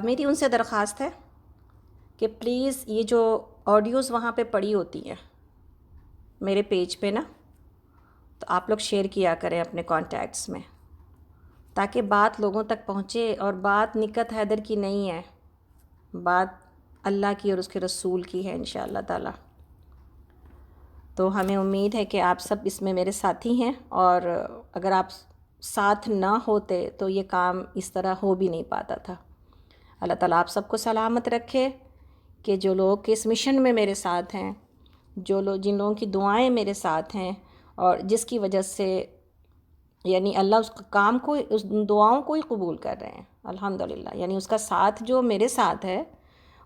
میری ان سے درخواست ہے کہ پلیز یہ جو آڈیوز وہاں پہ پڑی ہوتی ہیں میرے پیج پہ نا، تو آپ لوگ شیئر کیا کریں اپنے کانٹیکٹس میں، تاکہ بات لوگوں تک پہنچے. اور بات نکت حیدر کی نہیں ہے، بات اللہ کی اور اس کے رسول کی ہے انشاءاللہ تعالی. تو ہمیں امید ہے کہ آپ سب اس میں میرے ساتھی ہیں، اور اگر آپ ساتھ نہ ہوتے تو یہ کام اس طرح ہو بھی نہیں پاتا تھا. اللہ تعالیٰ آپ سب کو سلامت رکھے کہ جو لوگ اس مشن میں میرے ساتھ ہیں، جن لوگوں کی دعائیں میرے ساتھ ہیں، اور جس کی وجہ سے یعنی اللہ اس کام کو، اس دعاؤں کو ہی قبول کر رہے ہیں الحمدللہ. یعنی اس کا ساتھ جو میرے ساتھ ہے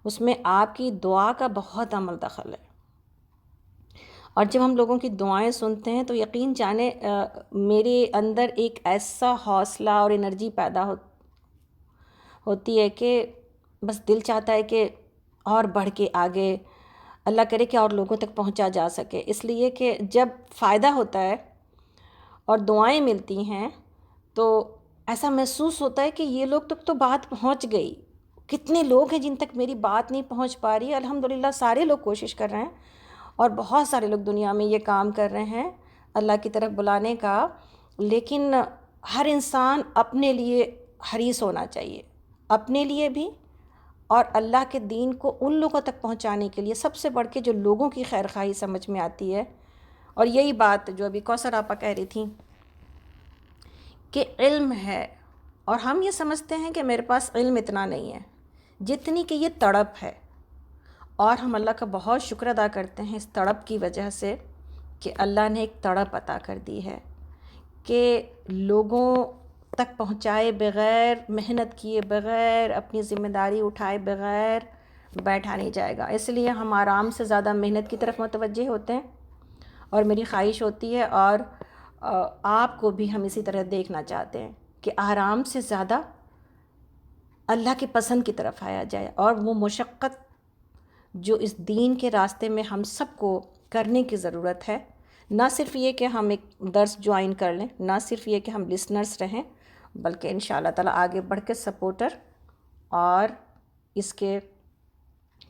اس میں آپ کی دعا کا بہت عمل دخل ہے. اور جب ہم لوگوں کی دعائیں سنتے ہیں تو یقین جانیں میرے اندر ایک ایسا حوصلہ اور انرجی پیدا ہوتی ہے کہ بس دل چاہتا ہے کہ اور بڑھ کے آگے اللہ کرے کہ اور لوگوں تک پہنچا جا سکے. اس لیے کہ جب فائدہ ہوتا ہے اور دعائیں ملتی ہیں تو ایسا محسوس ہوتا ہے کہ یہ لوگ تک تو بات پہنچ گئی. کتنے لوگ ہیں جن تک میری بات نہیں پہنچ پا رہی. الحمدللہ سارے لوگ کوشش کر رہے ہیں، اور بہت سارے لوگ دنیا میں یہ کام کر رہے ہیں اللہ کی طرف بلانے کا. لیکن ہر انسان اپنے لیے حریص ہونا چاہیے، اپنے لیے بھی اور اللہ کے دین کو ان لوگوں تک پہنچانے کے لیے. سب سے بڑھ کے جو لوگوں کی خیر خواہی سمجھ میں آتی ہے، اور یہی بات جو ابھی کوثر آپا کہہ رہی تھیں کہ علم ہے، اور ہم یہ سمجھتے ہیں کہ میرے پاس علم اتنا نہیں ہے جتنی کہ یہ تڑپ ہے. اور ہم اللہ کا بہت شکر ادا کرتے ہیں اس تڑپ کی وجہ سے کہ اللہ نے ایک تڑپ عطا کر دی ہے کہ لوگوں تک پہنچائے بغیر، محنت کیے بغیر، اپنی ذمہ داری اٹھائے بغیر بیٹھا نہیں جائے گا. اس لیے ہم آرام سے زیادہ محنت کی طرف متوجہ ہوتے ہیں، اور میری خواہش ہوتی ہے اور آپ کو بھی ہم اسی طرح دیکھنا چاہتے ہیں کہ آرام سے زیادہ اللہ کی پسند کی طرف آیا جائے. اور وہ مشقت جو اس دین کے راستے میں ہم سب کو کرنے کی ضرورت ہے، نہ صرف یہ کہ ہم ایک درس جوائن کر لیں، نہ صرف یہ کہ ہم لسنرز رہیں، بلکہ انشاءاللہ تعالیٰ آگے بڑھ کے سپورٹر اور اس کے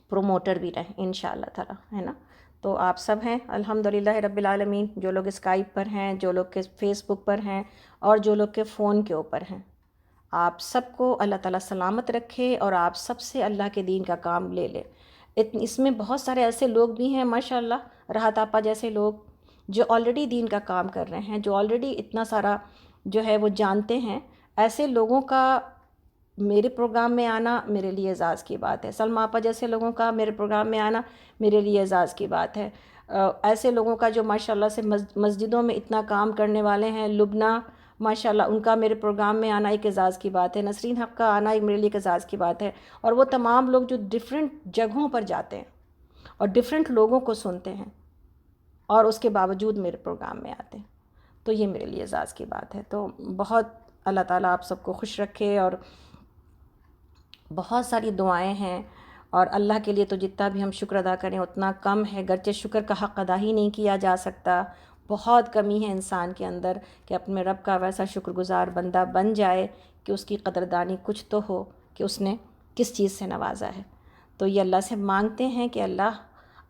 پروموٹر بھی رہیں انشاءاللہ تعالیٰ، ہے نا. تو آپ سب ہیں الحمدللہ رب العالمین، جو لوگ اسکائپ پر ہیں، جو لوگ کے فیس بک پر ہیں، اور جو لوگ کے فون کے اوپر ہیں. آپ سب کو اللہ تعالیٰ سلامت رکھے اور آپ سب سے اللہ کے دین کا کام لے لے. اس میں بہت سارے ایسے لوگ بھی ہیں ماشاءاللہ، راحت آپا جیسے لوگ جو آلریڈی دین کا کام کر رہے ہیں، جو آلریڈی اتنا سارا جو ہے وہ جانتے ہیں. ایسے لوگوں کا میرے پروگرام میں آنا میرے لیے اعزاز کی بات ہے. سلمہ آپا جیسے لوگوں کا میرے پروگرام میں آنا میرے لیے اعزاز کی بات ہے. ایسے لوگوں کا جو ماشاءاللہ سے مسجدوں میں اتنا کام کرنے والے ہیں، لبنہ ماشاءاللہ، ان کا میرے پروگرام میں آنا ایک اعزاز کی بات ہے. نسرین حق کا آنا ایک میرے لیے ایک اعزاز کی بات ہے. اور وہ تمام لوگ جو ڈیفرنٹ جگہوں پر جاتے ہیں اور ڈیفرنٹ لوگوں کو سنتے ہیں اور اس کے باوجود میرے پروگرام میں آتے ہیں، تو یہ میرے لیے اعزاز کی بات ہے. تو بہت اللہ تعالیٰ آپ سب کو خوش رکھے. اور بہت ساری دعائیں ہیں، اور اللہ کے لیے تو جتنا بھی ہم شکر ادا کریں اتنا کم ہے، گرچہ شکر کا حق ادا ہی نہیں کیا جا سکتا. بہت کمی ہے انسان کے اندر کہ اپنے رب کا ویسا شکر گزار بندہ بن جائے کہ اس کی قدردانی کچھ تو ہو کہ اس نے کس چیز سے نوازا ہے. تو یہ اللہ سے مانگتے ہیں کہ اللہ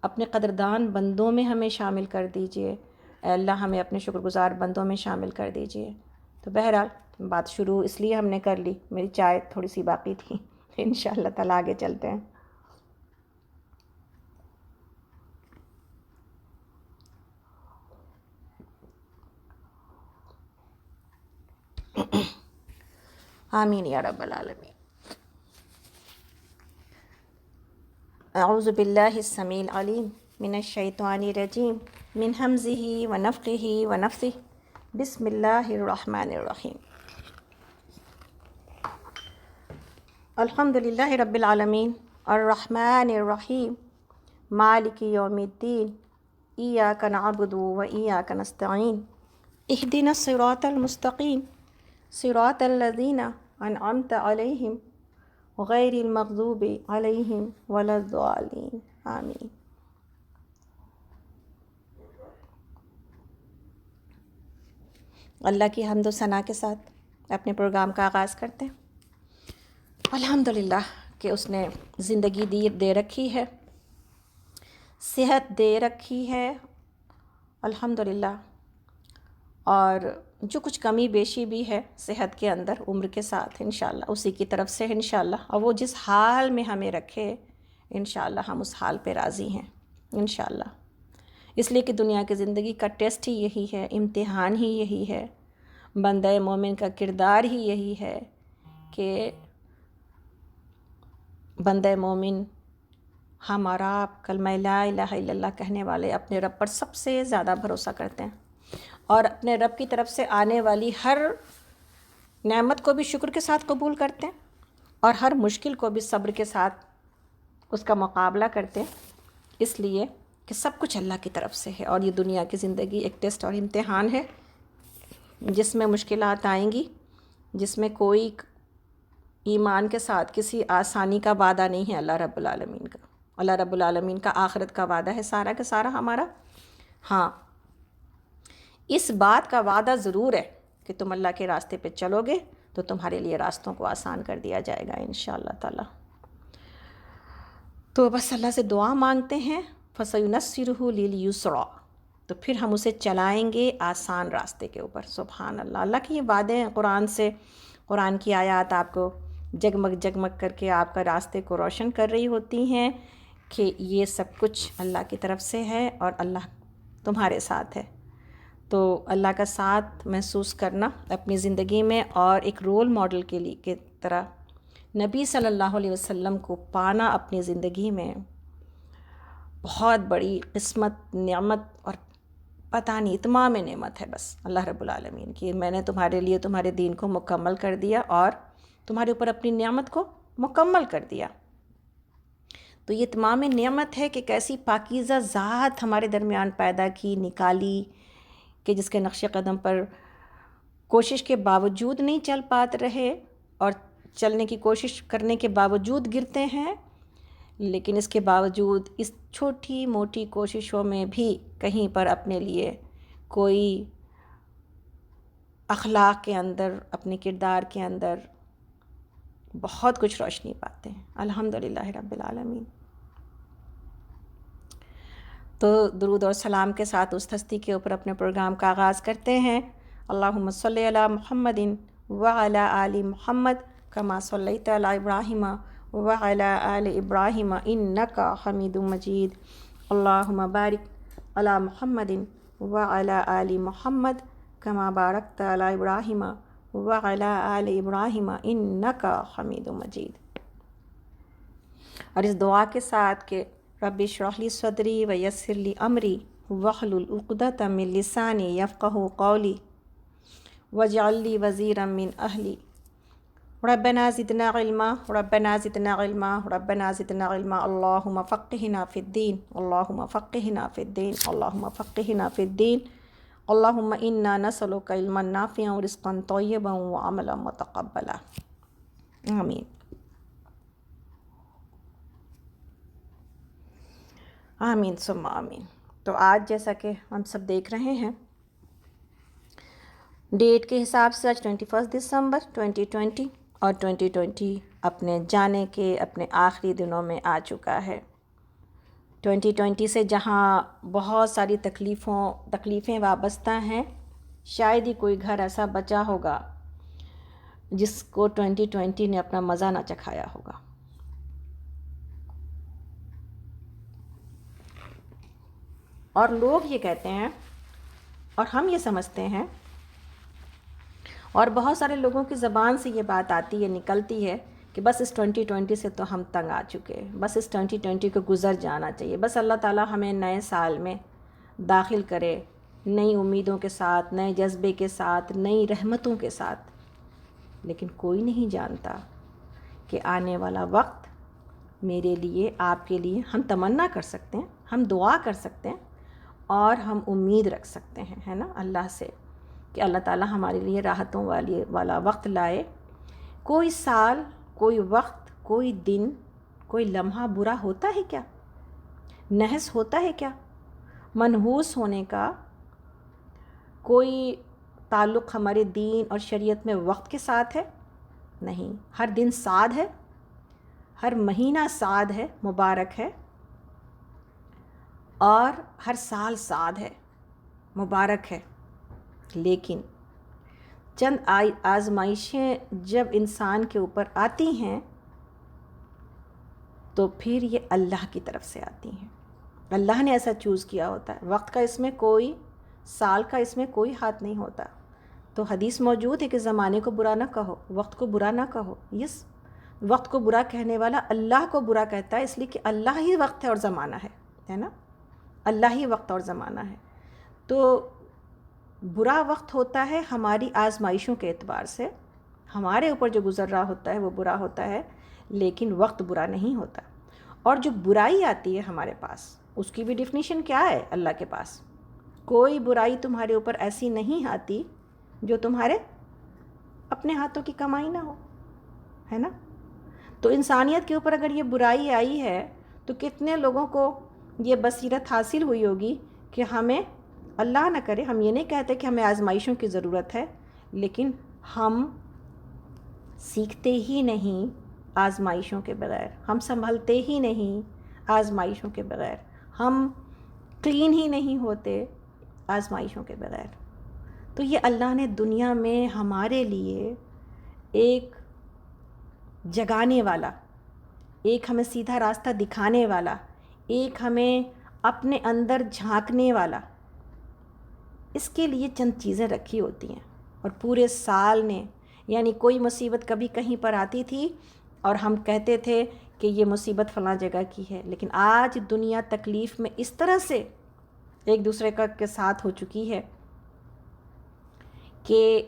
اپنے قدردان بندوں میں ہمیں شامل کر دیجئے. اے اللہ ہمیں اپنے شکر گزار بندوں میں شامل کر دیجئے. تو بہرحال بات شروع اس لیے ہم نے کر لی، میری چائے تھوڑی سی باقی تھی. انشاءاللہ تعالیٰ آگے چلتے ہیں. آمین یا رب العالمین. اعوذ باللہ السمیع العلیم من الشیطان الرجیم من ہمزہ ونفخہ ونفثہ. بسم اللہ الرحمن الرحیم. الحمد للہ رب العالمین الرحمن الرحیم مالک یوم الدین ایاک نعبد و ایاک نستعین اہدنا الصراط المستقیم صراط الذین انعمت علیہم غیر المغضوب علیہم ولا الضالین آمین. اللہ کی حمد و ثنا کے ساتھ اپنے پروگرام کا آغاز کرتے ہیں. الحمدللہ کہ اس نے زندگی دے رکھی ہے، صحت دے رکھی ہے الحمدللہ، اور جو کچھ کمی بیشی بھی ہے صحت کے اندر عمر کے ساتھ انشاءاللہ اسی کی طرف سے انشاءاللہ، اور وہ جس حال میں ہمیں رکھے انشاءاللہ ہم اس حال پہ راضی ہیں انشاءاللہ، اس لیے کہ دنیا کی زندگی کا ٹیسٹ ہی یہی ہے، امتحان ہی یہی ہے، بندہ مومن کا کردار ہی یہی ہے کہ بندہ مومن ہم اور آپ کلمہ لا الہ الا اللہ کہنے والے اپنے رب پر سب سے زیادہ بھروسہ کرتے ہیں، اور اپنے رب کی طرف سے آنے والی ہر نعمت کو بھی شکر کے ساتھ قبول کرتے ہیں، اور ہر مشکل کو بھی صبر کے ساتھ اس کا مقابلہ کرتے ہیں، اس لیے کہ سب کچھ اللہ کی طرف سے ہے، اور یہ دنیا کی زندگی ایک ٹیسٹ اور امتحان ہے جس میں مشکلات آئیں گی، جس میں کوئی ایمان کے ساتھ کسی آسانی کا وعدہ نہیں ہے اللہ رب العالمین کا، اللہ رب العالمین کا آخرت کا وعدہ ہے سارا کا سارا ہمارا۔ ہاں، اس بات کا وعدہ ضرور ہے کہ تم اللہ کے راستے پہ چلو گے تو تمہارے لیے راستوں کو آسان کر دیا جائے گا انشاءاللہ تعالی۔ تو بس اللہ سے دعا مانگتے ہیں فَسَيُنَسِّرُهُ لِلْيُسْرَىٰ، تو پھر ہم اسے چلائیں گے آسان راستے کے اوپر۔ سبحان اللہ، اللہ کے یہ وعدے ہیں قرآن سے، قرآن کی آیات آپ کو جگمگ جگمگ کر کے آپ کا راستے کو روشن کر رہی ہوتی ہیں کہ یہ سب کچھ اللہ کی طرف سے ہے اور اللہ تمہارے ساتھ ہے۔ تو اللہ کا ساتھ محسوس کرنا اپنی زندگی میں، اور ایک رول ماڈل کے طرح نبی صلی اللہ علیہ وسلم کو پانا اپنی زندگی میں بہت بڑی قسمت، نعمت، اور پتہ نہیں اتمام نعمت ہے بس اللہ رب العالمین کی، میں نے تمہارے لیے تمہارے دین کو مکمل کر دیا اور تمہارے اوپر اپنی نعمت کو مکمل کر دیا۔ تو یہ تمام نعمت ہے کہ کیسی پاکیزہ ذات ہمارے درمیان پیدا کی، نکالی، کہ جس کے نقش قدم پر کوشش کے باوجود نہیں چل پاتے رہے، اور چلنے کی کوشش کرنے کے باوجود گرتے ہیں، لیکن اس کے باوجود اس چھوٹی موٹی کوششوں میں بھی کہیں پر اپنے لیے کوئی اخلاق کے اندر، اپنے کردار کے اندر بہت کچھ روشنی پاتے ہیں الحمدللہ رب العالمین۔ تو درود اور سلام کے ساتھ اس ہستی کے اوپر اپنے پروگرام کا آغاز کرتے ہیں۔ اللہم صلی علی محمد وعلی آل محمد کما صلیت علی ابراہیم وعلی آل ابراہیم انک حمید مجید۔ اللہم بارک علی محمد وعلی آل محمد کما بارکت علی ابراہیم وعلی آل ابراہیم انک حمید مجید۔ اور اس دعا کے ساتھ کہ رب اشرح لی صدری ویسر لی امری واحلل عقدۃ من لسانی یفقہوا قولی واجعل لی وزیرا من اہلی ربنا زدنا علما ربنا زدنا علما ربنا زدنا علما اللہم فقہنا فی الدین اللہم فقہنا فی الدین اللہم فقہنا فی الدین اللہم انا نسألک علما نافعا ورزقا طیبا وعملا متقبلا آمین آمین ثم آمین۔ تو آج جیسا کہ ہم سب دیکھ رہے ہیں ڈیٹ کے حساب سے آج 21 دسمبر 2020، اور 2020 اپنے جانے کے اپنے آخری دنوں میں آ چکا ہے۔ 2020 سے جہاں بہت ساری تکلیفیں وابستہ ہیں، شاید ہی کوئی گھر ایسا بچا ہوگا جس کو 2020 نے اپنا مزہ نہ چکھایا ہوگا۔ اور لوگ یہ کہتے ہیں اور ہم یہ سمجھتے ہیں، اور بہت سارے لوگوں کی زبان سے یہ بات آتی ہے، نکلتی ہے کہ بس اس 2020 سے تو ہم تنگ آ چکے، بس اس 2020 کو گزر جانا چاہیے، بس اللہ تعالیٰ ہمیں نئے سال میں داخل کرے نئی امیدوں کے ساتھ، نئے جذبے کے ساتھ، نئی رحمتوں کے ساتھ۔ لیکن کوئی نہیں جانتا کہ آنے والا وقت میرے لیے، آپ کے لیے، ہم تمنا کر سکتے ہیں، ہم دعا کر سکتے ہیں، اور ہم امید رکھ سکتے ہیں، ہے نا، اللہ سے کہ اللہ تعالیٰ ہمارے لیے راحتوں والا وقت لائے۔ کوئی سال، کوئی وقت، کوئی دن، کوئی لمحہ برا ہوتا ہے کیا؟ نحس ہوتا ہے کیا؟ منحوس ہونے کا کوئی تعلق ہمارے دین اور شریعت میں وقت کے ساتھ ہے؟ نہیں، ہر دن سعد ہے، ہر مہینہ سعد ہے، مبارک ہے، اور ہر سال سعد ہے، مبارک ہے. لیکن چند آزمائشیں جب انسان کے اوپر آتی ہیں تو پھر یہ اللہ کی طرف سے آتی ہیں. اللہ نے ایسا چوز کیا ہوتا ہے. وقت کا اس میں کوئی، سال کا اس میں کوئی ہاتھ نہیں ہوتا. تو حدیث موجود ہے کہ زمانے کو برا نہ کہو، وقت کو برا نہ کہو. یس، وقت کو برا کہنے والا اللہ کو برا کہتا ہے، اس لیے کہ اللہ ہی وقت ہے اور زمانہ ہے نا، اللہ ہی وقت اور زمانہ ہے. تو برا وقت ہوتا ہے ہماری آزمائشوں کے اعتبار سے، ہمارے اوپر جو گزر رہا ہوتا ہے وہ برا ہوتا ہے، لیکن وقت برا نہیں ہوتا. اور جو برائی آتی ہے ہمارے پاس، اس کی بھی ڈیفینیشن کیا ہے اللہ کے پاس؟ کوئی برائی تمہارے اوپر ایسی نہیں آتی جو تمہارے اپنے ہاتھوں کی کمائی نہ ہو، ہے نا. تو انسانیت کے اوپر اگر یہ برائی آئی ہے تو کتنے لوگوں کو یہ بصیرت حاصل ہوئی ہوگی کہ ہمیں، اللہ نہ کرے، ہم یہ نہیں کہتے کہ ہمیں آزمائشوں کی ضرورت ہے، لیکن ہم سیکھتے ہی نہیں آزمائشوں کے بغیر، ہم سنبھلتے ہی نہیں آزمائشوں کے بغیر، ہم کلین ہی نہیں ہوتے آزمائشوں کے بغیر. تو یہ اللہ نے دنیا میں ہمارے لیے ایک جگانے والا، ایک ہمیں سیدھا راستہ دکھانے والا، ایک ہمیں اپنے اندر جھانکنے والا، اس کے لیے چند چیزیں رکھی ہوتی ہیں. اور پورے سال نے، یعنی کوئی مصیبت کبھی کہیں پر آتی تھی اور ہم کہتے تھے کہ یہ مصیبت فلاں جگہ کی ہے، لیکن آج دنیا تکلیف میں اس طرح سے ایک دوسرے کے ساتھ ہو چکی ہے کہ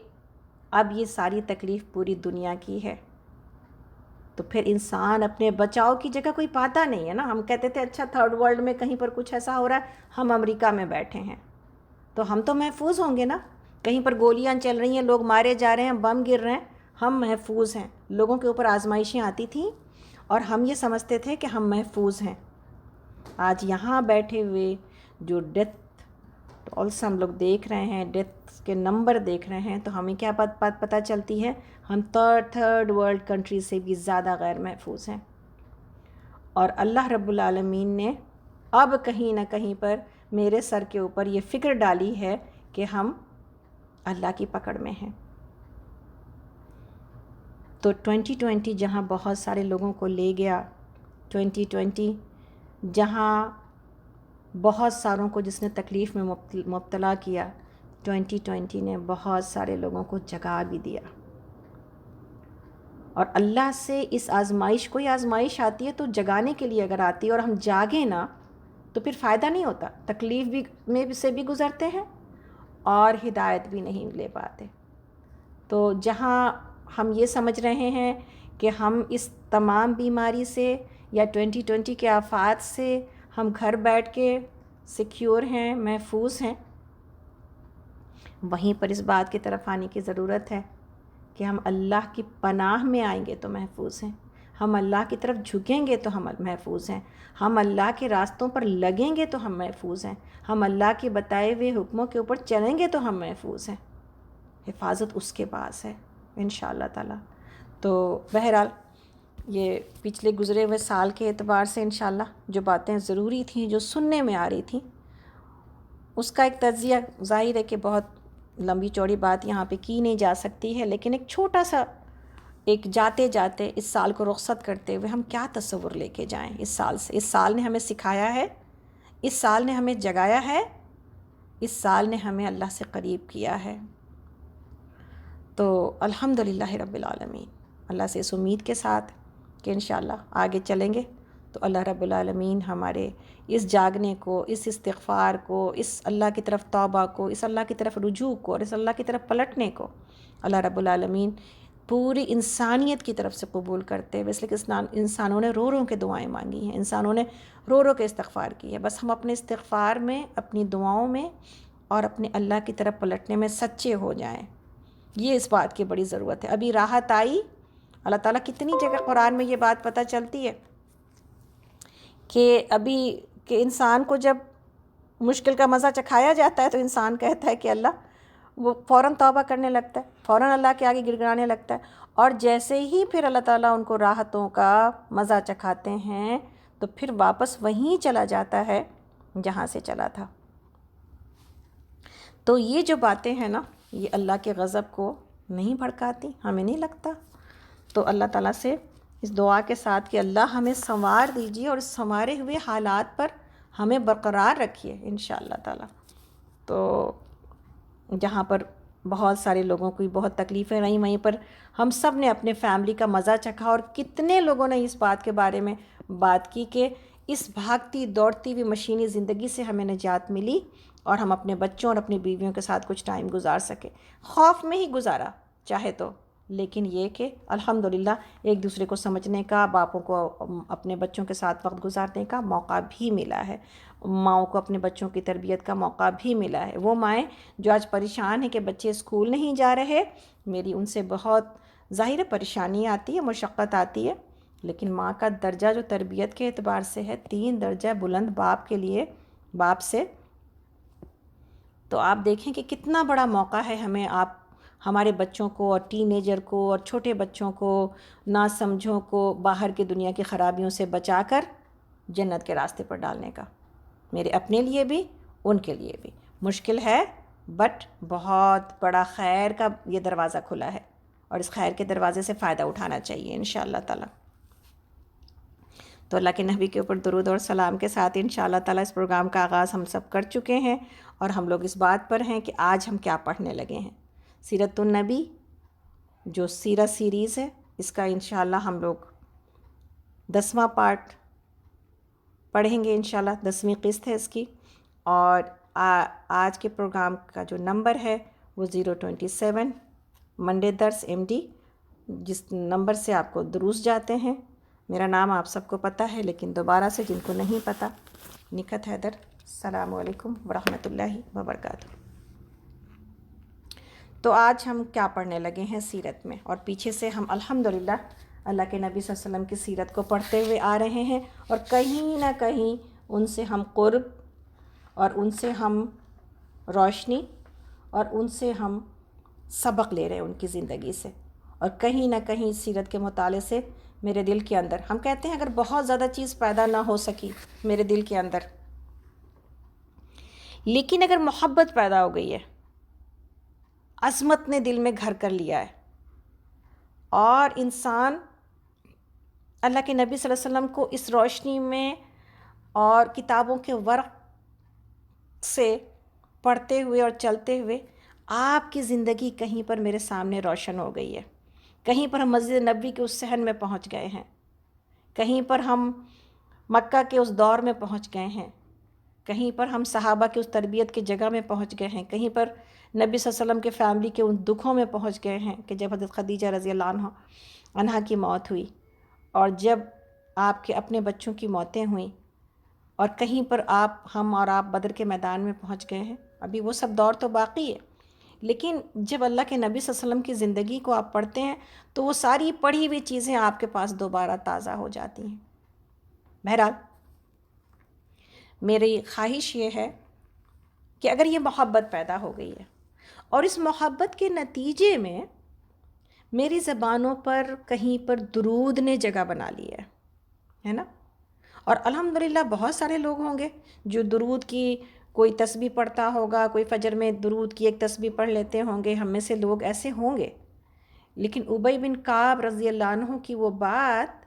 اب یہ ساری تکلیف پوری دنیا کی ہے. تو پھر انسان اپنے بچاؤ کی جگہ کوئی پاتا نہیں ہے نا. ہم کہتے تھے اچھا تھرڈ ورلڈ میں کہیں پر کچھ ایسا ہو رہا ہے، ہم امریکہ میں بیٹھے ہیں تو ہم تو محفوظ ہوں گے نا. کہیں پر گولیاں چل رہی ہیں، لوگ مارے جا رہے ہیں، بم گر رہے ہیں، ہم محفوظ ہیں. لوگوں کے اوپر آزمائشیں آتی تھیں اور ہم یہ سمجھتے تھے کہ ہم محفوظ ہیں. آج یہاں بیٹھے ہوئے جو ڈیتھ ٹولس ہم لوگ دیکھ رہے ہیں، ڈیتھ کے نمبر دیکھ رہے ہیں، تو ہمیں کیا بات پتہ چلتی ہے؟ ہم تھرڈ ورلڈ کنٹری سے بھی زیادہ غیر محفوظ ہیں. اور اللہ رب العالمین نے اب کہیں نہ کہیں پر میرے سر کے اوپر یہ فکر ڈالی ہے کہ ہم اللہ کی پکڑ میں ہیں. تو 2020 جہاں بہت سارے لوگوں کو لے گیا، 2020 جہاں بہت ساروں کو جس نے تکلیف میں مبتلا کیا، 2020 نے بہت سارے لوگوں کو جگا بھی دیا. اور اللہ سے اس آزمائش، کوئی آزمائش آتی ہے تو جگانے کے لیے اگر آتی ہے اور ہم جاگیں نا تو پھر فائدہ نہیں ہوتا. تکلیف بھی میں سے بھی گزرتے ہیں اور ہدایت بھی نہیں لے پاتے. تو جہاں ہم یہ سمجھ رہے ہیں کہ ہم اس تمام بیماری سے یا 2020 کے آفات سے ہم گھر بیٹھ کے سیکیور ہیں، محفوظ ہیں، وہیں پر اس بات کی طرف آنے کی ضرورت ہے کہ ہم اللہ کی پناہ میں آئیں گے تو محفوظ ہیں، ہم اللہ کی طرف جھکیں گے تو ہم محفوظ ہیں، ہم اللہ کے راستوں پر لگیں گے تو ہم محفوظ ہیں، ہم اللہ کے بتائے ہوئے حکموں کے اوپر چلیں گے تو ہم محفوظ ہیں. حفاظت اس کے پاس ہے انشاءاللہ تعالی. تو بہرحال یہ پچھلے گزرے ہوئے سال کے اعتبار سے انشاءاللہ جو باتیں ضروری تھیں، جو سننے میں آ رہی تھیں، اس کا ایک تجزیہ ظاہر ہے کہ بہت لمبی چوڑی بات یہاں پہ کی نہیں جا سکتی ہے، لیکن ایک چھوٹا سا ایک جاتے جاتے اس سال کو رخصت کرتے ہوئے ہم کیا تصور لے کے جائیں اس سال سے. اس سال نے ہمیں سکھایا ہے، اس سال نے ہمیں جگایا ہے، اس سال نے ہمیں اللہ سے قریب کیا ہے. تو الحمدللہ رب العالمین، اللہ سے اس امید کے ساتھ کہ انشاءاللہ آگے چلیں گے تو اللہ رب العالمین ہمارے اس جاگنے کو، اس استغفار کو، اس اللہ کی طرف توبہ کو، اس اللہ کی طرف رجوع کو اور اس اللہ کی طرف پلٹنے کو اللہ رب العالمین پوری انسانیت کی طرف سے قبول کرتے ہوئے، اس لیے کہ انسانوں نے رو رو کے دعائیں مانگی ہیں، انسانوں نے رو رو کے استغفار کی ہے. بس ہم اپنے استغفار میں، اپنی دعاؤں میں اور اپنے اللہ کی طرف پلٹنے میں سچے ہو جائیں. یہ اس بات کی بڑی ضرورت ہے. ابھی راحت آئی، اللہ تعالیٰ کتنی جگہ قرآن میں یہ بات پتہ چلتی ہے کہ ابھی کہ انسان کو جب مشکل کا مزہ چکھایا جاتا ہے تو انسان کہتا ہے کہ اللہ، وہ فوراً توبہ کرنے لگتا ہے، فوراً اللہ کے آگے گڑگڑانے لگتا ہے. اور جیسے ہی پھر اللہ تعالیٰ ان کو راحتوں کا مزہ چکھاتے ہیں تو پھر واپس وہیں چلا جاتا ہے جہاں سے چلا تھا۔ تو یہ جو باتیں ہیں نا، یہ اللہ کے غضب کو نہیں بھڑکاتی، ہمیں نہیں لگتا؟ تو اللہ تعالیٰ سے اس دعا کے ساتھ کہ اللہ ہمیں سنوار دیجیے اور اس سنوارے ہوئے حالات پر ہمیں برقرار رکھیے انشاءاللہ تعالیٰ۔ تو جہاں پر بہت سارے لوگوں کی بہت تکلیفیں رہیں، وہیں پر ہم سب نے اپنے فیملی کا مزہ چکھا، اور کتنے لوگوں نے اس بات کے بارے میں بات کی کہ اس بھاگتی دوڑتی ہوئی مشینی زندگی سے ہمیں نجات ملی اور ہم اپنے بچوں اور اپنی بیویوں کے ساتھ کچھ ٹائم گزار سکے، خوف میں ہی گزارا چاہے تو، لیکن یہ کہ الحمدللہ ایک دوسرے کو سمجھنے کا، باپوں کو اپنے بچوں کے ساتھ وقت گزارنے کا موقع بھی ملا ہے، ماؤں کو اپنے بچوں کی تربیت کا موقع بھی ملا ہے۔ وہ مائیں جو آج پریشان ہیں کہ بچے اسکول نہیں جا رہے، میری ان سے بہت ظاہر پریشانی آتی ہے، مشقت آتی ہے، لیکن ماں کا درجہ جو تربیت کے اعتبار سے ہے 3 درجہ بلند باپ کے لیے، باپ سے، تو آپ دیکھیں کہ کتنا بڑا موقع ہے ہمیں آپ ہمارے بچوں کو اور ٹین ایجر کو اور چھوٹے بچوں کو، ناسمجھوں کو باہر کی دنیا کی خرابیوں سے بچا کر جنت کے راستے پر ڈالنے کا، میرے اپنے لیے بھی ان کے لیے بھی۔ مشکل ہے بٹ بہت بڑا خیر کا یہ دروازہ کھلا ہے، اور اس خیر کے دروازے سے فائدہ اٹھانا چاہیے انشاءاللہ تعالی۔ تو اللہ کے نبی کے اوپر درود اور سلام کے ساتھ انشاءاللہ تعالی اس پروگرام کا آغاز ہم سب کر چکے ہیں، اور ہم لوگ اس بات پر ہیں کہ آج ہم کیا پڑھنے لگے ہیں۔ سیرت النبی جو سیرت سیریز ہے، اس کا انشاءاللہ ہم لوگ 10واں پارٹ پڑھیں گے انشاءاللہ، 10ویں قسط ہے اس کی، اور آج کے پروگرام کا جو نمبر ہے وہ 027 منڈے درس MD، جس نمبر سے آپ کو دروس جاتے ہیں۔ میرا نام آپ سب کو پتہ ہے، لیکن دوبارہ سے جن کو نہیں پتہ، نکھت حیدر، السلام علیکم ورحمۃ اللہ وبرکاتہ۔ تو آج ہم کیا پڑھنے لگے ہیں سیرت میں، اور پیچھے سے ہم الحمدللہ اللہ کے نبی صلی اللہ علیہ وسلم کی سیرت کو پڑھتے ہوئے آ رہے ہیں، اور کہیں نہ کہیں ان سے ہم قرب، اور ان سے ہم روشنی، اور ان سے ہم سبق لے رہے ہیں ان کی زندگی سے، اور کہیں نہ کہیں سیرت کے مطالعے سے میرے دل کے اندر، ہم کہتے ہیں اگر بہت زیادہ چیز پیدا نہ ہو سکی میرے دل کے اندر، لیکن اگر محبت پیدا ہو گئی ہے، عظمت نے دل میں گھر کر لیا ہے، اور انسان اللہ کے نبی صلی اللہ علیہ وسلم کو اس روشنی میں اور کتابوں کے ورق سے پڑھتے ہوئے اور چلتے ہوئے آپ کی زندگی کہیں پر میرے سامنے روشن ہو گئی ہے، کہیں پر ہم مسجد نبوی کے اس صحن میں پہنچ گئے ہیں، کہیں پر ہم مکہ کے اس دور میں پہنچ گئے ہیں، کہیں پر ہم صحابہ کی اس تربیت کی جگہ میں پہنچ گئے ہیں، کہیں پر نبی صلی اللہ علیہ وسلم کے فیملی کے ان دکھوں میں پہنچ گئے ہیں کہ جب حضرت خدیجہ رضی اللہ عنہا کی موت ہوئی، اور جب آپ کے اپنے بچوں کی موتیں ہوئیں، اور کہیں پر ہم اور آپ بدر کے میدان میں پہنچ گئے ہیں۔ ابھی وہ سب دور تو باقی ہے، لیکن جب اللہ کے نبی صلی اللہ علیہ وسلم کی زندگی کو آپ پڑھتے ہیں تو وہ ساری پڑھی ہوئی چیزیں آپ کے پاس دوبارہ تازہ ہو جاتی ہیں۔ بہرحال میری خواہش یہ ہے کہ اگر یہ محبت پیدا ہو گئی ہے، اور اس محبت کے نتیجے میں میری زبانوں پر کہیں پر درود نے جگہ بنا لی ہے نا، اور الحمدللہ بہت سارے لوگ ہوں گے جو درود کی کوئی تسبیح پڑھتا ہوگا، کوئی فجر میں درود کی ایک تسبیح پڑھ لیتے ہوں گے، ہم میں سے لوگ ایسے ہوں گے، لیکن ابی بن کعب رضی اللہ عنہ کی وہ بات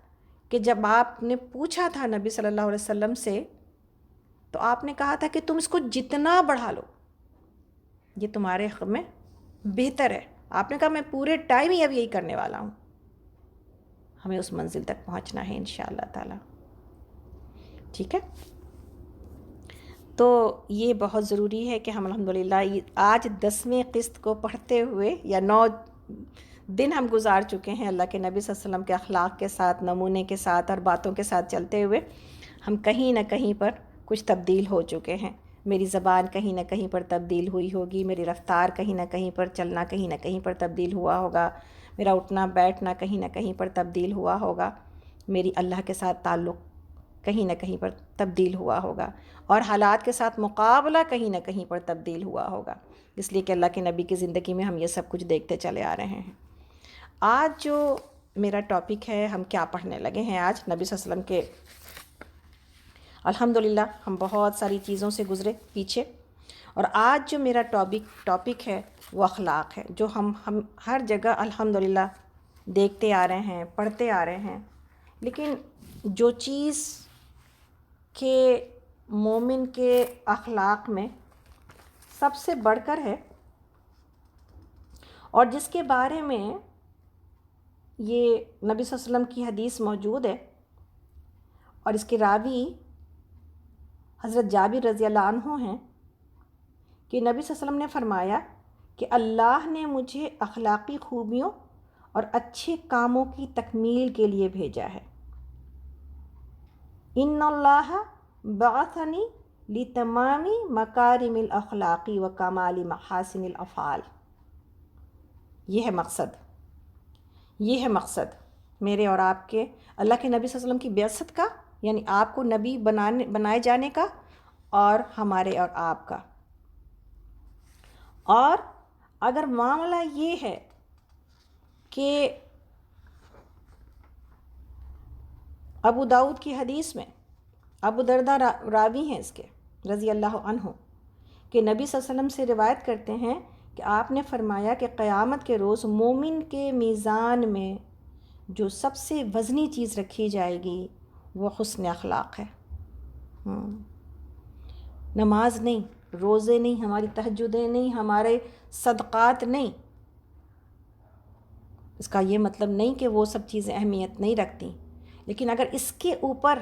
کہ جب آپ نے پوچھا تھا نبی صلی اللہ علیہ وسلم سے، تو آپ نے کہا تھا کہ تم اس کو جتنا بڑھا لو یہ تمہارے حق میں بہتر ہے۔ آپ نے کہا میں پورے ٹائم ہی اب یہی کرنے والا ہوں۔ ہمیں اس منزل تک پہنچنا ہے انشاءاللہ تعالی، ٹھیک ہے؟ تو یہ بہت ضروری ہے کہ ہم الحمدللہ آج 10ویں قسط کو پڑھتے ہوئے، یا 9 دن ہم گزار چکے ہیں اللہ کے نبی صلی اللہ علیہ وسلم کے اخلاق کے ساتھ، نمونے کے ساتھ اور باتوں کے ساتھ چلتے ہوئے، ہم کہیں نہ کہیں پر کچھ تبدیل ہو چکے ہیں۔ میری زبان کہیں نہ کہیں پر تبدیل ہوئی ہوگی، میری رفتار کہیں نہ کہیں پر، چلنا کہیں نہ کہیں پر تبدیل ہوا ہوگا، میرا اٹھنا بیٹھنا کہیں نہ کہیں پر تبدیل ہوا ہوگا، میری اللہ کے ساتھ تعلق کہیں نہ کہیں پر تبدیل ہوا ہوگا، اور حالات کے ساتھ مقابلہ کہیں نہ کہیں پر تبدیل ہوا ہوگا، اس لیے کہ اللہ کے نبی کی زندگی میں ہم یہ سب کچھ دیکھتے چلے آ رہے ہیں۔ آج جو میرا ٹاپک ہے، ہم کیا پڑھنے لگے ہیں آج نبی صلی اللہ علیہ وسلم کے، الحمدللہ ہم بہت ساری چیزوں سے گزرے پیچھے، اور آج جو میرا ٹاپک ہے وہ اخلاق ہے، جو ہم ہر جگہ الحمدللہ دیکھتے آ رہے ہیں، پڑھتے آ رہے ہیں، لیکن جو چیز کہ مومن کے اخلاق میں سب سے بڑھ کر ہے، اور جس کے بارے میں یہ نبی صلی اللہ علیہ وسلم کی حدیث موجود ہے، اور اس کے راوی حضرت جابر رضی اللہ عنہ ہیں کہ نبی صلی اللہ علیہ وسلم نے فرمایا کہ اللہ نے مجھے اخلاقی خوبیوں اور اچھے کاموں کی تکمیل کے لیے بھیجا ہے۔ ان اللہ بعثنی لتمام مکارم الاخلاق و کمال محاسن الافعال۔ یہ ہے مقصد میرے اور آپ کے اللہ کے نبی صلی اللہ علیہ وسلم کی بعثت کا، یعنی آپ کو نبی بنائے جانے کا، اور ہمارے اور آپ کا۔ اور اگر معاملہ یہ ہے کہ ابو داؤد کی حدیث میں ابو درداء راوی ہیں اس کے رضی اللہ عنہ، کہ نبی صلی اللہ علیہ وسلم سے روایت کرتے ہیں کہ آپ نے فرمایا کہ قیامت کے روز مومن کے میزان میں جو سب سے وزنی چیز رکھی جائے گی وہ حسن اخلاق ہے۔ نماز نہیں، روزے نہیں، ہماری تہجدیں نہیں، ہمارے صدقات نہیں، اس کا یہ مطلب نہیں کہ وہ سب چیزیں اہمیت نہیں رکھتی، لیکن اگر اس کے اوپر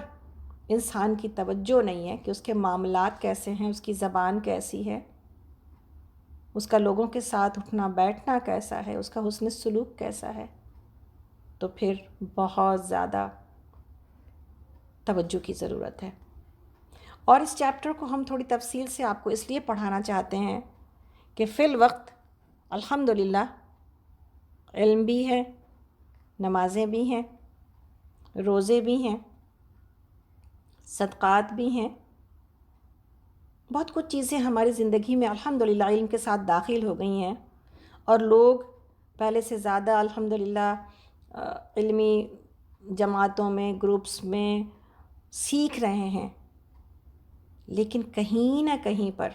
انسان کی توجہ نہیں ہے کہ اس کے معاملات کیسے ہیں، اس کی زبان کیسی ہے، اس کا لوگوں کے ساتھ اٹھنا بیٹھنا کیسا ہے، اس کا حسن سلوک کیسا ہے، تو پھر بہت زیادہ توجہ کی ضرورت ہے۔ اور اس چیپٹر کو ہم تھوڑی تفصیل سے آپ کو اس لیے پڑھانا چاہتے ہیں کہ فی الوقت الحمدللہ علم بھی ہے، نمازیں بھی ہیں، روزے بھی ہیں، صدقات بھی ہیں، بہت کچھ چیزیں ہماری زندگی میں الحمدللہ علم کے ساتھ داخل ہو گئی ہیں، اور لوگ پہلے سے زیادہ الحمدللہ علمی جماعتوں میں، گروپس میں سیکھ رہے ہیں، لیکن کہیں نہ کہیں پر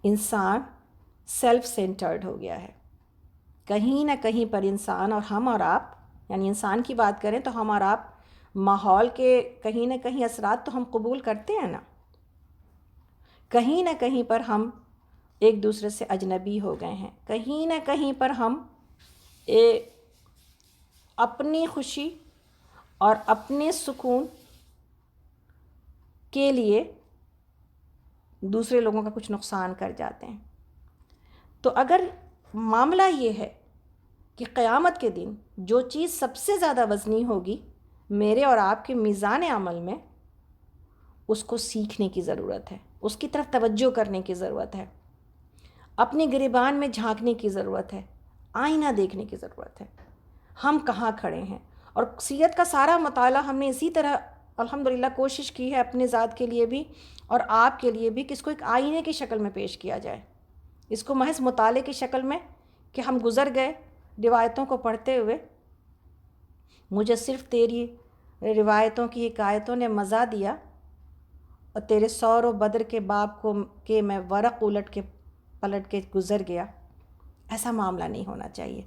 انسان سیلف سینٹرڈ ہو گیا ہے، کہیں نہ کہیں پر انسان، اور ہم اور آپ، یعنی انسان کی بات کریں تو ہم اور آپ ماحول کے کہیں نہ کہیں اثرات تو ہم قبول کرتے ہیں نا، کہیں نہ کہیں پر ہم ایک دوسرے سے اجنبی ہو گئے ہیں، کہیں نہ کہیں پر ہم اپنی خوشی اور اپنے سکون کے لیے دوسرے لوگوں کا کچھ نقصان کر جاتے ہیں۔ تو اگر معاملہ یہ ہے کہ قیامت کے دن جو چیز سب سے زیادہ وزنی ہوگی میرے اور آپ کے میزان عمل میں، اس کو سیکھنے کی ضرورت ہے، اس کی طرف توجہ کرنے کی ضرورت ہے، اپنے گریبان میں جھانکنے کی ضرورت ہے، آئینہ دیکھنے کی ضرورت ہے، ہم کہاں کھڑے ہیں۔ اور سیرت کا سارا مطالعہ ہم نے اسی طرح الحمدللہ کوشش کی ہے اپنے ذات کے لیے بھی اور آپ کے لیے بھی کہ اس کو ایک آئینے کی شکل میں پیش کیا جائے، اس کو محض مطالعے کی شکل میں کہ ہم گزر گئے روایتوں کو پڑھتے ہوئے، مجھے صرف تیری روایتوں کی حکایتوں نے مزہ دیا اور تیرے سور و بدر کے باب کو کہ میں ورق پلٹ کے گزر گیا، ایسا معاملہ نہیں ہونا چاہیے۔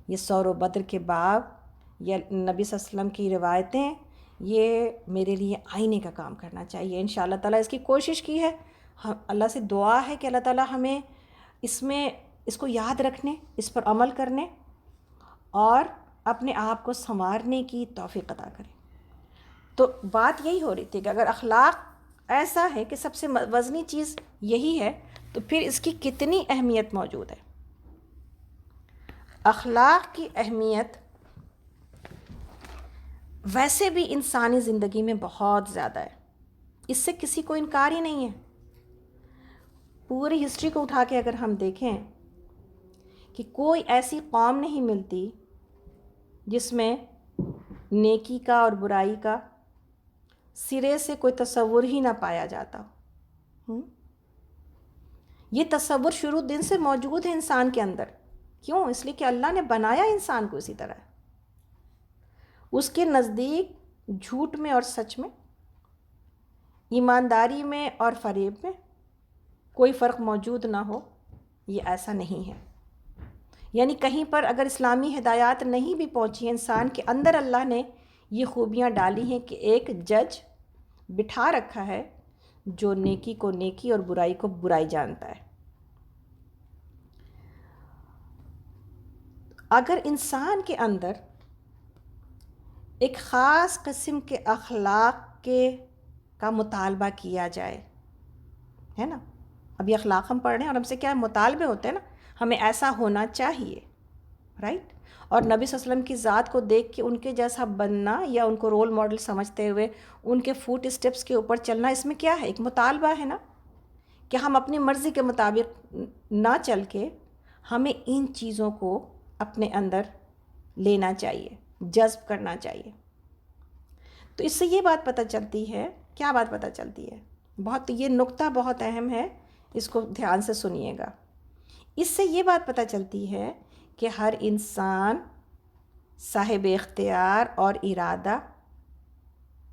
یہ سور و بدر کے باب یا نبی صلی اللہ علیہ وسلم کی روایتیں، یہ میرے لیے آئینے کا کام کرنا چاہیے۔ انشاءاللہ تعالیٰ اس کی کوشش کی ہے، اللہ سے دعا ہے کہ اللہ تعالیٰ ہمیں اس کو یاد رکھنے، اس پر عمل کرنے اور اپنے آپ کو سنوارنے کی توفیق عطا کرے۔ تو بات یہی ہو رہی تھی کہ اگر اخلاق ایسا ہے کہ سب سے وزنی چیز یہی ہے، تو پھر اس کی کتنی اہمیت موجود ہے۔ اخلاق کی اہمیت ویسے بھی انسانی زندگی میں بہت زیادہ ہے، اس سے کسی کو انکار ہی نہیں ہے۔ پوری ہسٹری کو اٹھا کے اگر ہم دیکھیں کہ کوئی ایسی قوم نہیں ملتی جس میں نیکی کا اور برائی کا سرے سے کوئی تصور ہی نہ پایا جاتا۔ یہ تصور شروع دن سے موجود ہے انسان کے اندر کیوں؟ اس لیے کہ اللہ نے بنایا انسان کو اسی طرح. اس کے نزدیک جھوٹ میں اور سچ میں، ایمانداری میں اور فریب میں کوئی فرق موجود نہ ہو، یہ ایسا نہیں ہے. یعنی کہیں پر اگر اسلامی ہدایات نہیں بھی پہنچی، انسان کے اندر اللہ نے یہ خوبیاں ڈالی ہیں کہ ایک جج بٹھا رکھا ہے جو نیکی کو نیکی اور برائی کو برائی جانتا ہے. اگر انسان کے اندر ایک خاص قسم کے اخلاق کا مطالبہ کیا جائے، ہے نا، اب یہ اخلاق ہم پڑھ رہے ہیں اور ہم سے کیا مطالبے ہوتے ہیں نا، ہمیں ایسا ہونا چاہیے، رائٹ. اور نبی صلی اللہ علیہ وسلم کی ذات کو دیکھ کے ان کے جیسا بننا یا ان کو رول ماڈل سمجھتے ہوئے ان کے فوٹ اسٹیپس کے اوپر چلنا، اس میں کیا ہے؟ ایک مطالبہ ہے نا کہ ہم اپنی مرضی کے مطابق نہ چل کے ہمیں ان چیزوں کو اپنے اندر لینا چاہیے، جذب کرنا چاہیے. تو اس سے یہ بات پتہ چلتی ہے، کیا بات پتہ چلتی ہے؟ بہت، یہ نقطہ بہت اہم ہے، اس کو دھیان سے سنیے گا. اس سے یہ بات پتہ چلتی ہے کہ ہر انسان صاحب اختیار اور ارادہ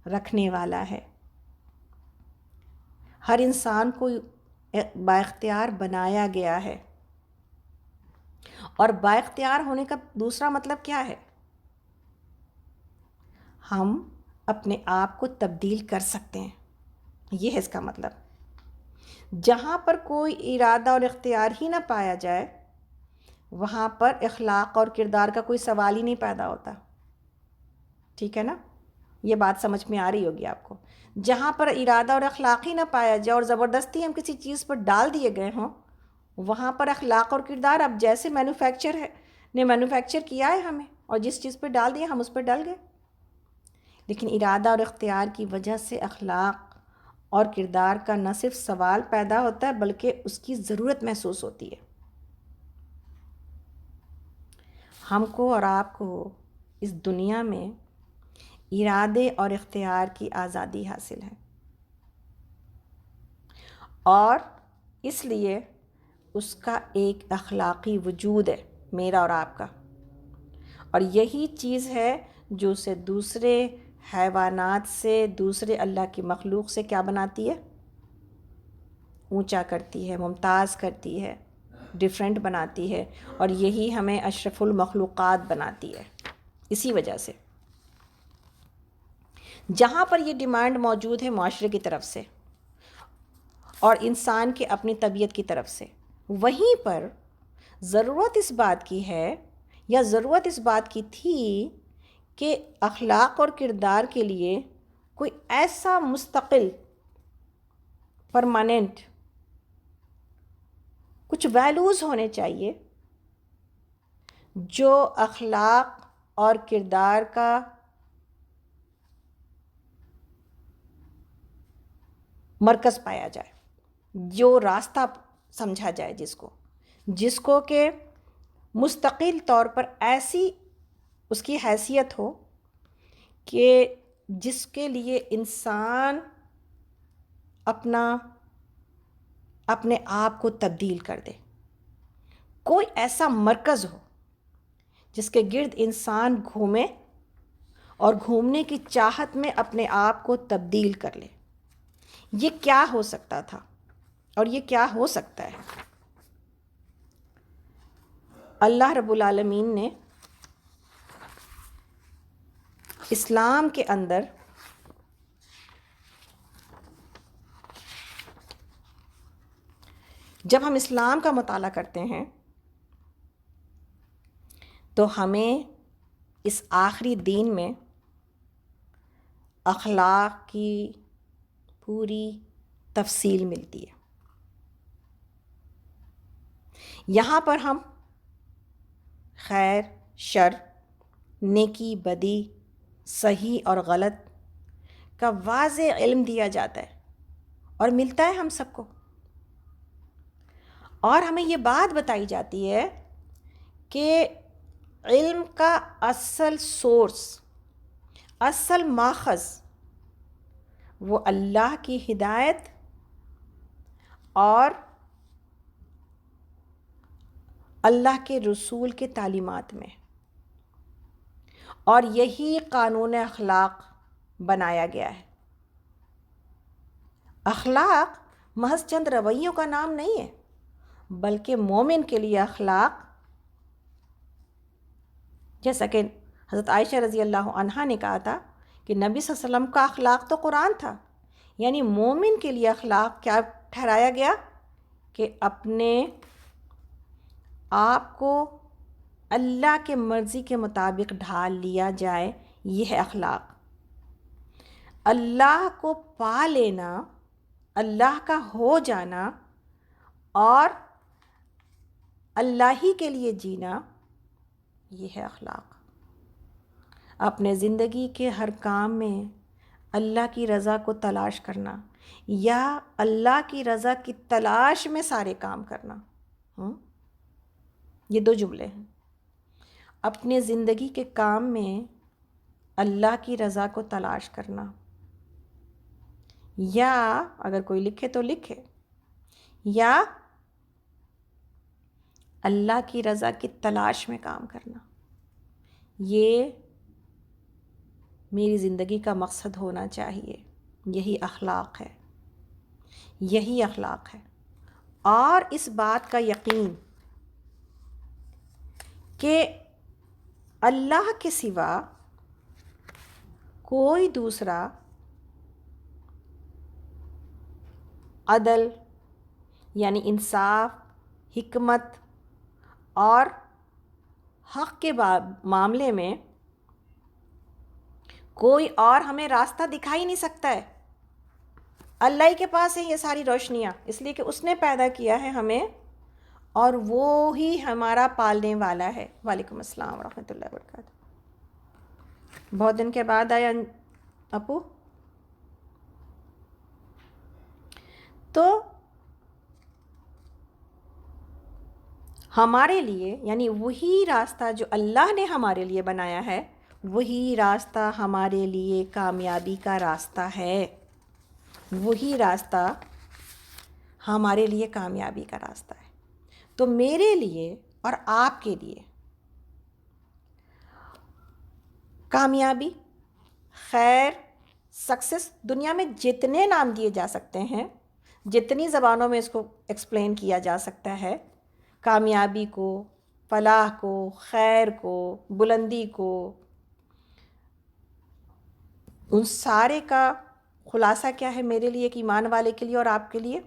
رکھنے والا ہے. ہر انسان کو با اختیار بنایا گیا ہے. اور با اختیار ہونے کا دوسرا مطلب کیا ہے؟ ہم اپنے آپ کو تبدیل کر سکتے ہیں، یہ ہے اس کا مطلب. جہاں پر کوئی ارادہ اور اختیار ہی نہ پایا جائے، وہاں پر اخلاق اور کردار کا کوئی سوال ہی نہیں پیدا ہوتا. ٹھیک ہے نا؟ یہ بات سمجھ میں آ رہی ہوگی آپ کو. جہاں پر ارادہ اور اخلاق ہی نہ پایا جائے اور زبردستی ہم کسی چیز پر ڈال دیے گئے ہوں، وہاں پر اخلاق اور کردار اب جیسے مینوفیکچر کیا ہے ہمیں اور جس چیز پہ ڈال دیا ہم اس پہ ڈل گئے. لیکن ارادہ اور اختیار کی وجہ سے اخلاق اور کردار کا نہ صرف سوال پیدا ہوتا ہے بلکہ اس کی ضرورت محسوس ہوتی ہے. ہم کو اور آپ کو اس دنیا میں ارادے اور اختیار کی آزادی حاصل ہے، اور اس لیے اس کا ایک اخلاقی وجود ہے، میرا اور آپ کا. اور یہی چیز ہے جو اسے دوسرے حیوانات سے، دوسرے اللہ کی مخلوق سے کیا بناتی ہے؟ اونچا کرتی ہے، ممتاز کرتی ہے، ڈیفرنٹ بناتی ہے، اور یہی ہمیں اشرف المخلوقات بناتی ہے. اسی وجہ سے جہاں پر یہ ڈیمانڈ موجود ہے معاشرے کی طرف سے اور انسان کے اپنی طبیعت کی طرف سے، وہیں پر ضرورت اس بات کی ہے، یا ضرورت اس بات کی تھی کہ اخلاق اور کردار کے لیے کوئی ایسا مستقل، پرماننٹ کچھ ویلیوز ہونے چاہیے جو اخلاق اور کردار کا مرکز پایا جائے، جو راستہ سمجھا جائے، جس کو کہ مستقل طور پر ایسی اس کی حیثیت ہو کہ جس کے لیے انسان اپنے آپ کو تبدیل کر دے. کوئی ایسا مرکز ہو جس کے گرد انسان گھومے اور گھومنے کی چاہت میں اپنے آپ کو تبدیل کر لے. یہ کیا ہو سکتا تھا اور یہ کیا ہو سکتا ہے؟ اللہ رب العالمین نے اسلام کے اندر جب ہم اسلام کا مطالعہ کرتے ہیں تو ہمیں اس آخری دین میں اخلاق کی پوری تفصیل ملتی ہے. یہاں پر ہم خیر، شر، نیکی، بدی، صحیح اور غلط کا واضح علم دیا جاتا ہے اور ملتا ہے ہم سب کو. اور ہمیں یہ بات بتائی جاتی ہے کہ علم کا اصل سورس، اصل ماخذ وہ اللہ کی ہدایت اور اللہ کے رسول کے تعلیمات میں، اور یہی قانون اخلاق بنایا گیا ہے۔ اخلاق محض چند رویوں کا نام نہیں ہے، بلکہ مومن کے لیے اخلاق، جیسا کہ حضرت عائشہ رضی اللہ عنہا نے کہا تھا کہ نبی صلی اللہ علیہ وسلم کا اخلاق تو قرآن تھا، یعنی مومن کے لیے اخلاق کیا ٹھہرایا گیا کہ اپنے آپ کو اللہ کے مرضی کے مطابق ڈھال لیا جائے، یہ ہے اخلاق۔ اللہ کو پا لینا، اللہ کا ہو جانا اور اللہ ہی کے لیے جینا، یہ ہے اخلاق۔ اپنے زندگی کے ہر کام میں اللہ کی رضا کو تلاش کرنا، یا اللہ کی رضا کی تلاش میں سارے کام کرنا، یہ دو جملے ہیں۔ اپنے زندگی کے کام میں اللہ کی رضا کو تلاش کرنا، یا اگر کوئی لکھے تو لکھے، یا اللہ کی رضا کی تلاش میں کام کرنا، یہ میری زندگی کا مقصد ہونا چاہیے۔ یہی اخلاق ہے، یہی اخلاق ہے۔ اور اس بات کا یقین کہ اللہ کے سوا کوئی دوسرا عدل یعنی انصاف، حکمت اور حق کے معاملے میں کوئی اور ہمیں راستہ دکھا ہی نہیں سکتا ہے۔ اللہ ہی کے پاس ہے یہ ساری روشنیاں، اس لیے کہ اس نے پیدا کیا ہے ہمیں، اور وہ ہی ہمارا پالنے والا ہے۔ وعلیکم السلام ورحمۃ اللہ وبرکاتہ۔ بہت دن کے بعد آیا اپو۔ تو ہمارے لیے یعنی وہی راستہ جو اللہ نے ہمارے لیے بنایا ہے، وہی راستہ ہمارے لیے کامیابی کا راستہ ہے، وہی راستہ ہمارے لیے کامیابی کا راستہ ہے۔ تو میرے لیے اور آپ کے لیے کامیابی، خیر، سکسیس، دنیا میں جتنے نام دیے جا سکتے ہیں، جتنی زبانوں میں اس کو ایکسپلین کیا جا سکتا ہے، کامیابی کو، فلاح کو، خیر کو، بلندی کو، ان سارے کا خلاصہ کیا ہے میرے لیے، ایک ایمان والے کے لیے اور آپ کے لیے،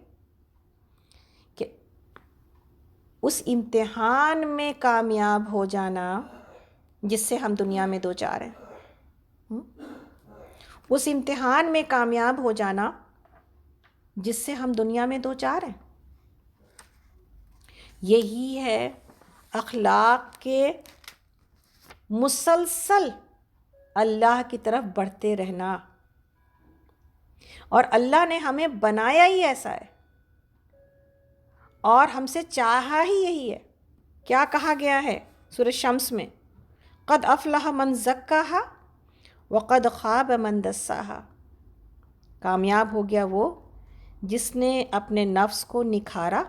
کہ اس امتحان میں کامیاب ہو جانا جس سے ہم دنیا میں دو چار ہیں، اس امتحان میں کامیاب ہو جانا جس سے ہم دنیا میں دو چار ہیں، یہی ہے اخلاق کے مسلسل اللہ کی طرف بڑھتے رہنا۔ اور اللہ نے ہمیں بنایا ہی ایسا ہے، اور ہم سے چاہا ہی یہی ہے۔ کیا کہا گیا ہے سورۃ شمس میں؟ قد افلح من زکاہا وقد خاب من دساہا۔ کامیاب ہو گیا وہ جس نے اپنے نفس کو نکھارا،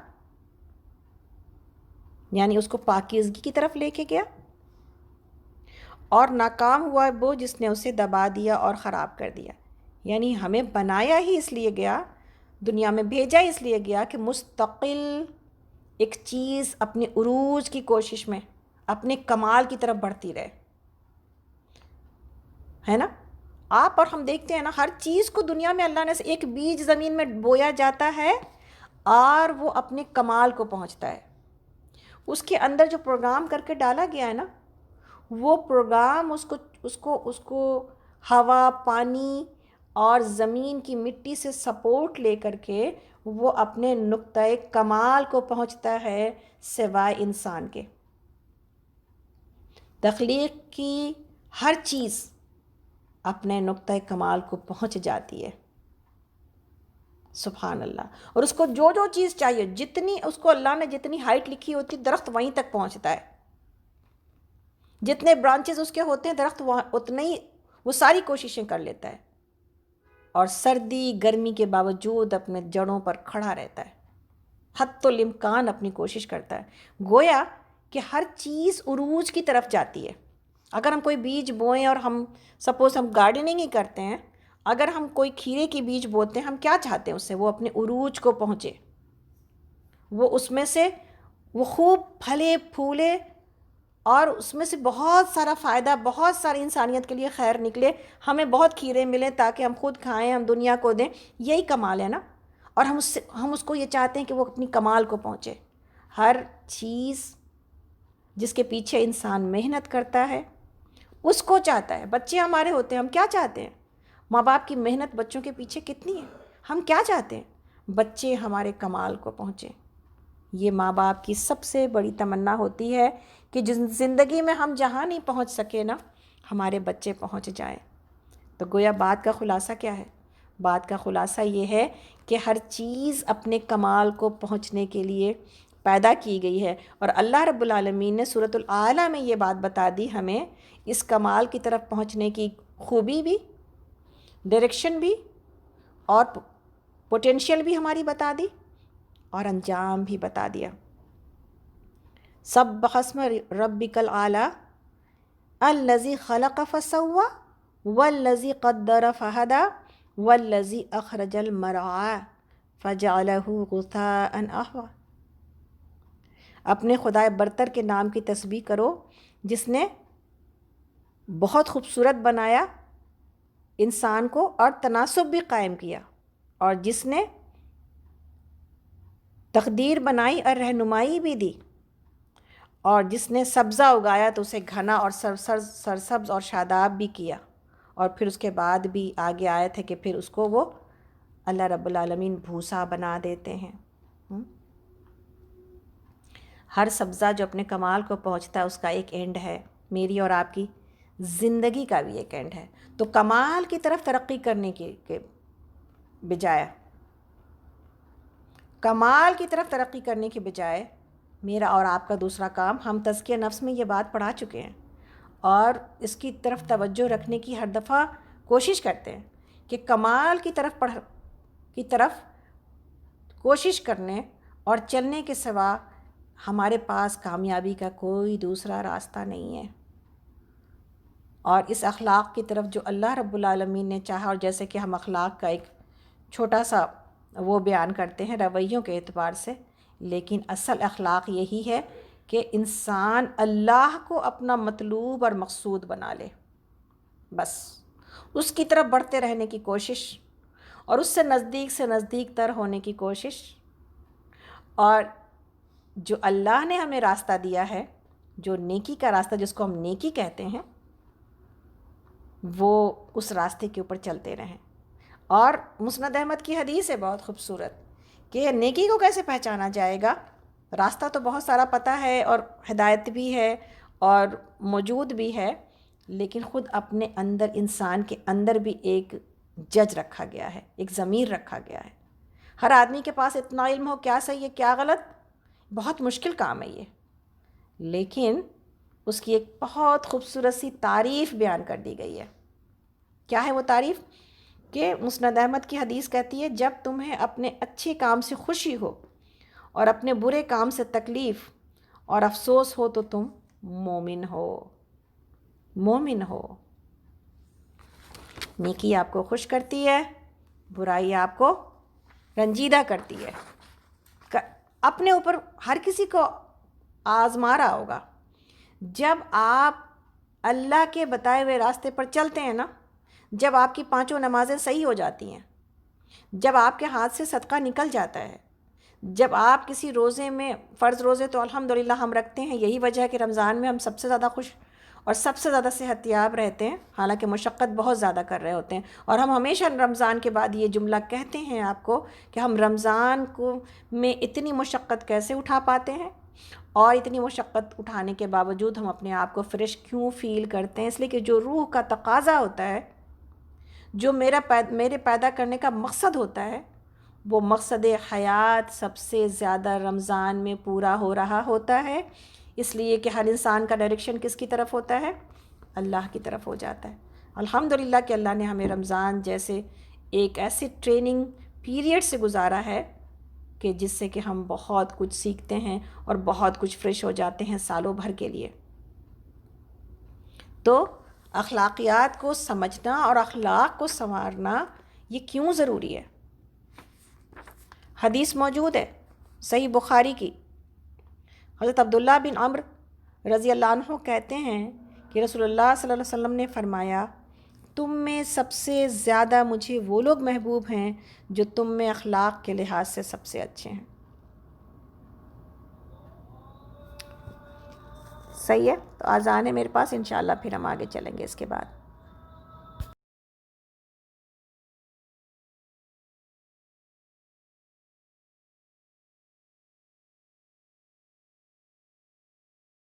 یعنی اس کو پاکیزگی کی طرف لے کے گیا، اور ناکام ہوا وہ جس نے اسے دبا دیا اور خراب کر دیا۔ یعنی ہمیں بنایا ہی اس لیے گیا، دنیا میں بھیجا اس لیے گیا کہ مستقل ایک چیز اپنے عروج کی کوشش میں اپنے کمال کی طرف بڑھتی رہے، ہے نا؟ آپ اور ہم دیکھتے ہیں نا، ہر چیز کو دنیا میں اللہ نے سے ایک بیج زمین میں بویا جاتا ہے اور وہ اپنے کمال کو پہنچتا ہے۔ اس کے اندر جو پروگرام کر کے ڈالا گیا ہے نا، وہ پروگرام اس کو ہوا، پانی اور زمین کی مٹی سے سپورٹ لے کر کے وہ اپنے نقطۂ کمال کو پہنچتا ہے، سوائے انسان کے۔ تخلیق کی ہر چیز اپنے نقطۂ کمال کو پہنچ جاتی ہے، سبحان اللہ۔ اور اس کو جو جو چیز چاہیے، جتنی اس کو اللہ نے جتنی ہائٹ لکھی ہوتی، درخت وہیں تک پہنچتا ہے، جتنے برانچز اس کے ہوتے ہیں درخت اتنے ہی وہ ساری کوششیں کر لیتا ہے، اور سردی گرمی کے باوجود اپنے جڑوں پر کھڑا رہتا ہے، حتی الامکان اپنی کوشش کرتا ہے۔ گویا کہ ہر چیز عروج کی طرف جاتی ہے. اگر ہم کوئی بیج بوئیں اور ہم سپوز ہم گارڈننگ ہی کرتے ہیں، اگر ہم کوئی کھیرے کی بیج بوتے ہیں، ہم کیا چاہتے ہیں اس سے؟ وہ اپنے عروج کو پہنچے، وہ اس میں سے وہ خوب پھلے پھولے اور اس میں سے بہت سارا فائدہ، بہت ساری انسانیت کے لیے خیر نکلے، ہمیں بہت کھیرے ملیں تاکہ ہم خود کھائیں، ہم دنیا کو دیں. یہی کمال ہے نا. اور ہم اس کو یہ چاہتے ہیں کہ وہ اپنی کمال کو پہنچے. ہر چیز جس کے پیچھے انسان محنت کرتا ہے اس کو چاہتا ہے. بچے ہمارے ہوتے ہیں، ہم کیا چاہتے ہیں؟ ماں باپ کی محنت بچوں کے پیچھے کتنی ہے. ہم کیا چاہتے ہیں؟ بچے ہمارے کمال کو پہنچے. یہ ماں باپ کی سب سے بڑی تمنا ہوتی ہے کہ جس زندگی میں ہم جہاں نہیں پہنچ سکے نا، ہمارے بچے پہنچ جائیں. تو گویا بات کا خلاصہ کیا ہے؟ بات کا خلاصہ یہ ہے کہ ہر چیز اپنے کمال کو پہنچنے کے لیے پیدا کی گئی ہے. اور اللہ رب العالمین نے سورۃ الاعلیٰ میں یہ بات بتا دی ہمیں، اس کمال کی طرف پہنچنے کی خوبی بھی، ڈائریکشن بھی، اور پوٹینشیل بھی ہماری بتا دی، اور انجام بھی بتا دیا. سبح اسم ربک الاعلیٰ الذی خلق فسوی والذی قدر فہدی والذی اخرج المرعی فجعلہ غثاء احوی. اپنے خدائے برتر کے نام کی تسبیح کرو جس نے بہت خوبصورت بنایا انسان کو اور تناسب بھی قائم کیا، اور جس نے تقدیر بنائی اور رہنمائی بھی دی، اور جس نے سبزہ اگایا تو اسے گھنا اور سرسبز اور شاداب بھی کیا. اور پھر اس کے بعد بھی آگے آیت ہے کہ پھر اس کو وہ اللہ رب العالمین بھوسا بنا دیتے ہیں. ہر سبزہ جو اپنے کمال کو پہنچتا ہے اس کا ایک اینڈ ہے. میری اور آپ کی زندگی کا بھی ایک اینڈ ہے. تو کمال کی طرف ترقی کرنے کے بجائے، کمال کی طرف ترقی کرنے کے بجائے میرا اور آپ کا دوسرا کام، ہم تزکیہ نفس میں یہ بات پڑھا چکے ہیں اور اس کی طرف توجہ رکھنے کی ہر دفعہ کوشش کرتے ہیں کہ کمال کی طرف کوشش کرنے اور چلنے کے سوا ہمارے پاس کامیابی کا کوئی دوسرا راستہ نہیں ہے. اور اس اخلاق کی طرف جو اللہ رب العالمین نے چاہا، اور جیسے کہ ہم اخلاق کا ایک چھوٹا سا وہ بیان کرتے ہیں رویوں کے اعتبار سے، لیکن اصل اخلاق یہی ہے کہ انسان اللہ کو اپنا مطلوب اور مقصود بنا لے. بس اس کی طرف بڑھتے رہنے کی کوشش، اور اس سے نزدیک تر ہونے کی کوشش. اور جو اللہ نے ہمیں راستہ دیا ہے، جو نیکی کا راستہ جس کو ہم نیکی کہتے ہیں، وہ اس راستے کے اوپر چلتے رہیں. اور مسند احمد کی حدیث ہے بہت خوبصورت کہ نیکی کو کیسے پہچانا جائے گا. راستہ تو بہت سارا پتہ ہے اور ہدایت بھی ہے اور موجود بھی ہے، لیکن خود اپنے اندر، انسان کے اندر بھی ایک جج رکھا گیا ہے، ایک ضمیر رکھا گیا ہے. ہر آدمی کے پاس اتنا علم ہو کیا صحیح ہے کیا غلط، بہت مشکل کام ہے یہ، لیکن اس کی ایک بہت خوبصورت سی تعریف بیان کر دی گئی ہے. کیا ہے وہ تعریف؟ کہ مسند احمد کی حدیث کہتی ہے جب تمہیں اپنے اچھے کام سے خوشی ہو اور اپنے برے کام سے تکلیف اور افسوس ہو تو تم مومن ہو. مومن ہو. نیکی آپ کو خوش کرتی ہے، برائی آپ کو رنجیدہ کرتی ہے. اپنے اوپر ہر کسی کو آزما رہا ہوگا. جب آپ اللہ کے بتائے ہوئے راستے پر چلتے ہیں نا، جب آپ کی 5 نمازیں صحیح ہو جاتی ہیں، جب آپ کے ہاتھ سے صدقہ نکل جاتا ہے، جب آپ کسی روزے میں، فرض روزے تو الحمدللہ ہم رکھتے ہیں، یہی وجہ ہے کہ رمضان میں ہم سب سے زیادہ خوش اور سب سے زیادہ صحت یاب رہتے ہیں، حالانکہ مشقت بہت زیادہ کر رہے ہوتے ہیں. اور ہم ہمیشہ رمضان کے بعد یہ جملہ کہتے ہیں آپ کو کہ ہم رمضان کو میں اتنی مشقت کیسے اٹھا پاتے ہیں، اور اتنی مشقت اٹھانے کے باوجود ہم اپنے آپ کو فریش کیوں فیل کرتے ہیں؟ اس لیے کہ جو روح کا تقاضا ہوتا ہے، جو میرے پیدا کرنے کا مقصد ہوتا ہے، وہ مقصد حیات سب سے زیادہ رمضان میں پورا ہو رہا ہوتا ہے. اس لیے کہ ہر انسان کا ڈائریکشن کس کی طرف ہوتا ہے؟ اللہ کی طرف ہو جاتا ہے. الحمدللہ کہ اللہ نے ہمیں رمضان جیسے ایک ایسے ٹریننگ پیریڈ سے گزارا ہے کہ جس سے کہ ہم بہت کچھ سیکھتے ہیں اور بہت کچھ فریش ہو جاتے ہیں سالوں بھر کے لیے۔ تو اخلاقیات کو سمجھنا اور اخلاق کو سنوارنا یہ کیوں ضروری ہے؟ حدیث موجود ہے صحیح بخاری کی، حضرت عبداللہ بن عمرو رضی اللہ عنہ کہتے ہیں کہ رسول اللہ صلی اللہ علیہ وسلم نے فرمایا، تم میں سب سے زیادہ مجھے وہ لوگ محبوب ہیں جو تم میں اخلاق کے لحاظ سے سب سے اچھے ہیں۔ صحیح ہے، تو آذان ہے میرے پاس، انشاءاللہ پھر ہم آگے چلیں گے اس کے بعد۔